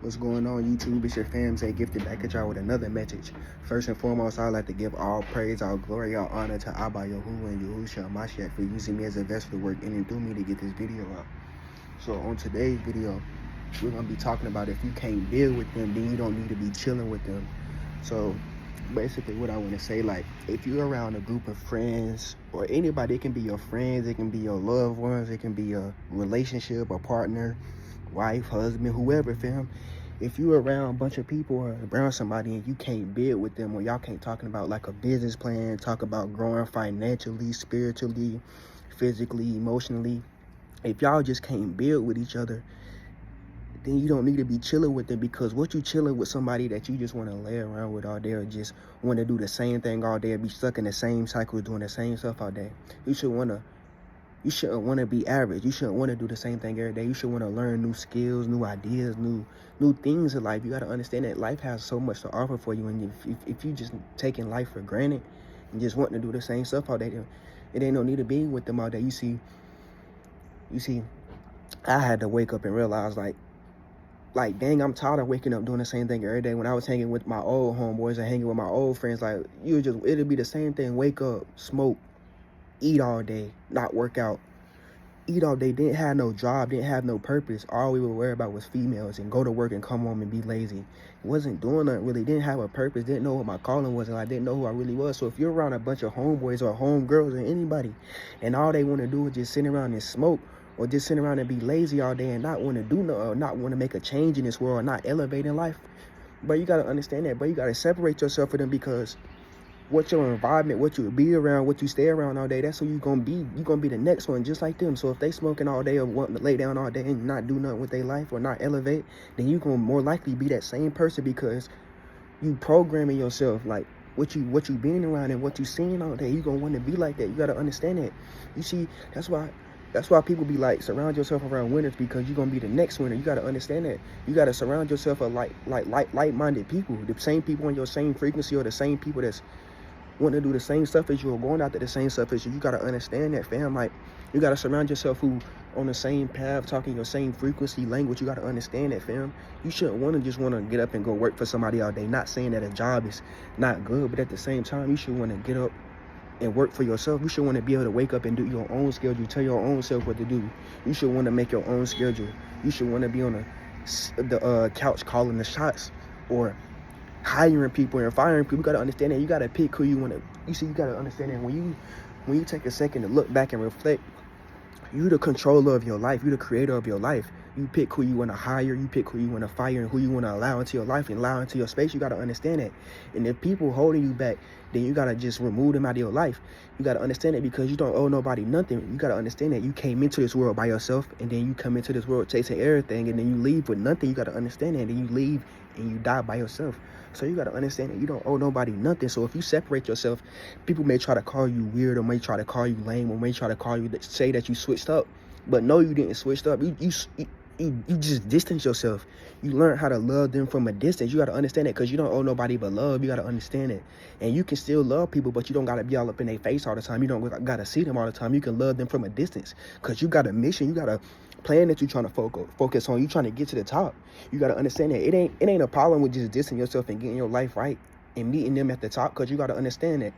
What's going on, YouTube? It's your fam, Say Gifted, back at y'all with another message. First and foremost, I'd like to give all praise, all glory, all honor to Abba Yahuwah and Yahushua Mashiach for using me as a vessel to work in and through me to get this video out. So on today's video, we're going to be talking about if you can't build with them, then you don't need to be chilling with them. So basically what I want to say, like, if you're around a group of friends or anybody, it can be your friends, it can be your loved ones, it can be a relationship, a partner, wife, husband, whoever, fam. If you're around a bunch of people or around somebody and you can't build with them, or y'all can't talking about like a business plan, talk about growing financially, spiritually, physically, emotionally, if y'all just can't build with each other, then you don't need to be chilling with them, because what you chilling with somebody that you just want to lay around with all day or just want to do the same thing all day or be stuck in the same cycle doing the same stuff all day. You shouldn't want to be average. You shouldn't want to do the same thing every day. You should want to learn new skills, new ideas, new things in life. You got to understand that life has so much to offer for you, and if you just taking life for granted and just wanting to do the same stuff all day, it ain't no need to be with them all day. You see, I had to wake up and realize, like, dang, I'm tired of waking up doing the same thing every day. When I was hanging with my old homeboys and hanging with my old friends, like, it'd be the same thing. Wake up, smoke, eat all day, not work out, eat all day, didn't have no job, didn't have no purpose. All we were worried about was females and go to work and come home and be lazy. Wasn't doing nothing really, didn't have a purpose, didn't know what my calling was, and I didn't know who I really was. So if you're around a bunch of homeboys or homegirls or anybody, and all they want to do is just sit around and smoke, or just sit around and be lazy all day and not want to do nothing, or not want to make a change in this world, or not elevate in life, but you got to understand that, but you got to separate yourself from them, because what your environment, what you be around, what you stay around all day, that's who you gonna be. You gonna be the next one just like them. So if they smoking all day or wanting to lay down all day and not do nothing with their life or not elevate, then you gonna more likely be that same person, because you programming yourself, like what you being around and what you seeing all day. You gonna want to be like that. You gotta understand that. You see, that's why people be like, surround yourself around winners, because you're gonna be the next winner. You gotta understand that. You gotta surround yourself with like-minded people, the same people on your same frequency, or the same people that's want to do the same stuff as you, or going after the same stuff as you. You got to understand that, fam. Like, you got to surround yourself who on the same path, talking your same frequency, language. You got to understand that, fam. You shouldn't want to get up and go work for somebody all day. Not saying that a job is not good, but at the same time, you should want to get up and work for yourself. You should want to be able to wake up and do your own schedule, tell your own self what to do. You should want to make your own schedule. You should want to be on the couch calling the shots, or hiring people and firing people. You got to understand that. You got to pick who you want to. You got to understand that when you take a second to look back and reflect, you the controller of your life. You the creator of your life. You pick who you want to hire. You pick who you want to fire, and who you want to allow into your life and allow into your space. You got to understand that. And if people holding you back, then you got to just remove them out of your life. You got to understand it, because you don't owe nobody nothing. You got to understand that you came into this world by yourself, and then you come into this world chasing everything, and then you leave with nothing. You got to understand that. And then you leave and you die by yourself. So you got to understand that you don't owe nobody nothing. So if you separate yourself, people may try to call you weird, or may try to call you lame, or may try to call you, say that you switched up. But no, you didn't switch up. You just distance yourself. You learn how to love them from a distance. You got to understand that, because you don't owe nobody but love. You got to understand it. And you can still love people, but you don't got to be all up in their face all the time. You don't got to see them all the time. You can love them from a distance, because you got a mission. You got a plan that you're trying to focus on. You trying to get to the top. You got to understand that it ain't a problem with just distancing yourself and getting your life right and meeting them at the top, because you got to understand that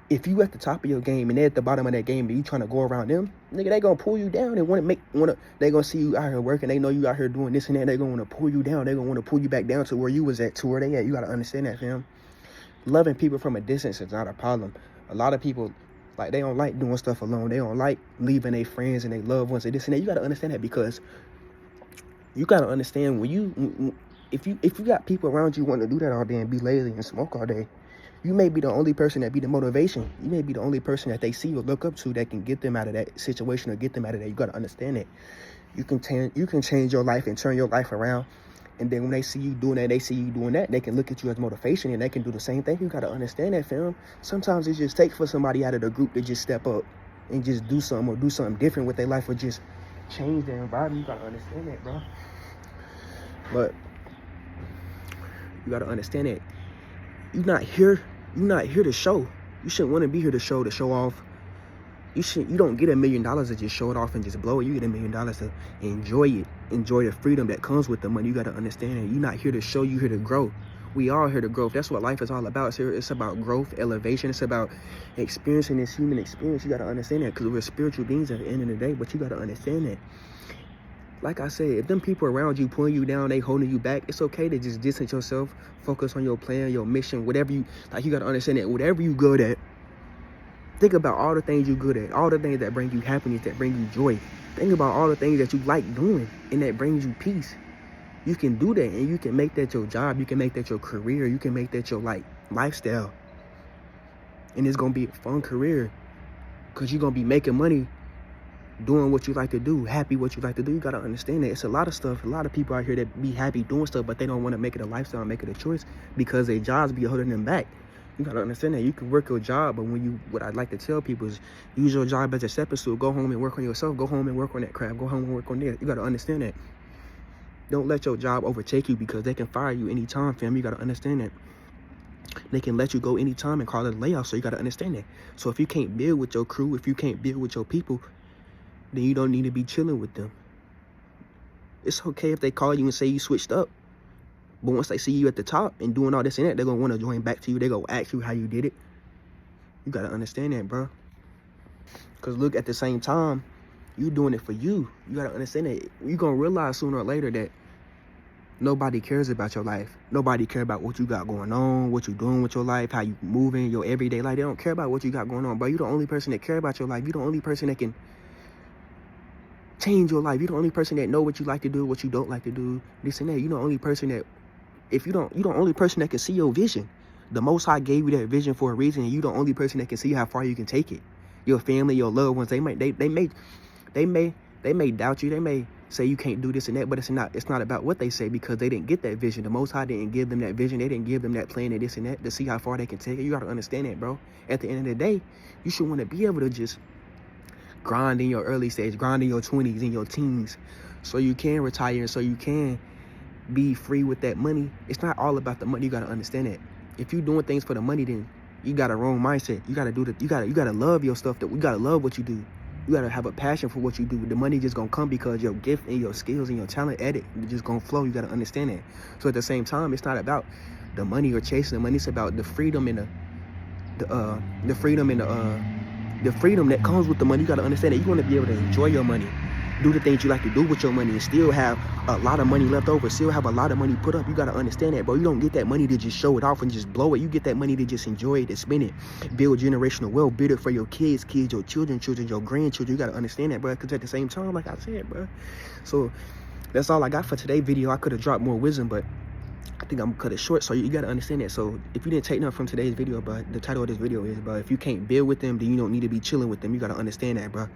if you at the top of your game and they're at the bottom of that game, and you trying to go around them, nigga, they gonna pull you down. They gonna see you out here working. They know you out here doing this and that. They gonna want to pull you down. They gonna want to pull you back down to where you was at, to where they at. You gotta understand that, fam. Loving people from a distance is not a problem. A lot of people, like, they don't like doing stuff alone. They don't like leaving their friends and their loved ones and this and that. You gotta understand that, because you gotta understand if you got people around you wanting to do that all day and be lazy and smoke all day, you may be the only person that be the motivation. You may be the only person that they see or look up to that can get them out of that situation or get them out of that. You got to understand it. You can change your life and turn your life around. And then when they see you doing that, they can look at you as motivation, and they can do the same thing. You got to understand that, fam. Sometimes it just takes for somebody out of the group to just step up and just do something, or do something different with their life, or just change their environment. You got to understand that, bro. But you got to understand that you're not here to show. You shouldn't want to be here to show off. You don't get $1 million to just show it off and just blow it. You get $1 million to enjoy it enjoy the freedom that comes with the money. You got to understand that you're not here to show, you here to grow. We are here to grow. That's what life is all about. It's about growth, elevation. It's about experiencing this human experience. You got to understand that, because we're spiritual beings at the end of the day. But you got to understand that. Like I said, if them people around you pulling you down, they holding you back, it's okay to just distance yourself, focus on your plan, your mission, whatever you, like, you got to understand that whatever you good at, think about all the things you're good at, all the things that bring you happiness, that bring you joy. Think about all the things that you like doing and that brings you peace. You can do that, and you can make that your job. You can make that your career. You can make that your, like, lifestyle. And it's going to be a fun career, because you're going to be making money doing what you like to do, happy what you like to do. You got to understand that it's a lot of stuff, a lot of people out here that be happy doing stuff, but they don't want to make it a lifestyle, make it a choice, because their jobs be holding them back. You got to understand that you can work your job, but what I'd like to tell people is use your job as a stepping stool. Go home and work on yourself. Go home and work on that craft. Go home and work on that. You got to understand that. Don't let your job overtake you, because they can fire you anytime, fam. You got to understand that. They can let you go anytime and call it a layoff, so you got to understand that. So if you can't build with your crew, if you can't build with your people, then you don't need to be chilling with them. It's okay if they call you and say you switched up. But once they see you at the top and doing all this and that, they're going to want to join back to you. They're going to ask you how you did it. You got to understand that, bro. Because look, at the same time, you doing it for you. You got to understand that. You're going to realize sooner or later that nobody cares about your life. Nobody cares about what you got going on, what you doing with your life, how you moving, your everyday life. They don't care about what you got going on, bro. You're the only person that care about your life. You're the only person that can change your life. You're the only person that know what you like to do, what you don't like to do, this and that. You're the only person that, you're the only person that can see your vision. The Most High gave you that vision for a reason, and you're the only person that can see how far you can take it. Your family, your loved ones, they may doubt you. They may say you can't do this and that, but it's not about what they say, because they didn't get that vision. The Most High didn't give them that vision. They didn't give them that plan and this and that to see how far they can take it. You got to understand that, bro. At the end of the day, you should want to be able to just grind in your early stage, grind in your 20s and your teens, so you can retire and so you can be free with that money. It's not all about the money. You got to understand that. If you're doing things for the money, then you got a wrong mindset. You got to do you got to love your stuff. You got to love what you do. You got to have a passion for what you do. The money just going to come because your gift and your skills and your talent at it, it's just going to flow. You got to understand that. So at the same time, it's not about the money or chasing the money. It's about the freedom and the freedom that comes with the money. You got to understand that you want to be able to enjoy your money, do the things you like to do with your money, and still have a lot of money left over, still have a lot of money put up. You got to understand that, bro. You don't get that money to just show it off and just blow it. You get that money to just enjoy it, to spend it, build generational wealth, build it for your kids, your children, your grandchildren. You got to understand that, bro, because at the same time, like I said, bro. So that's all I got for today's video. I could have dropped more wisdom, but I think I'm gonna cut it short. So you got to understand that. So if you didn't take nothing from today's video, but the title of this video is, but if you can't build with them, then you don't need to be chilling with them. You got to understand that, bro.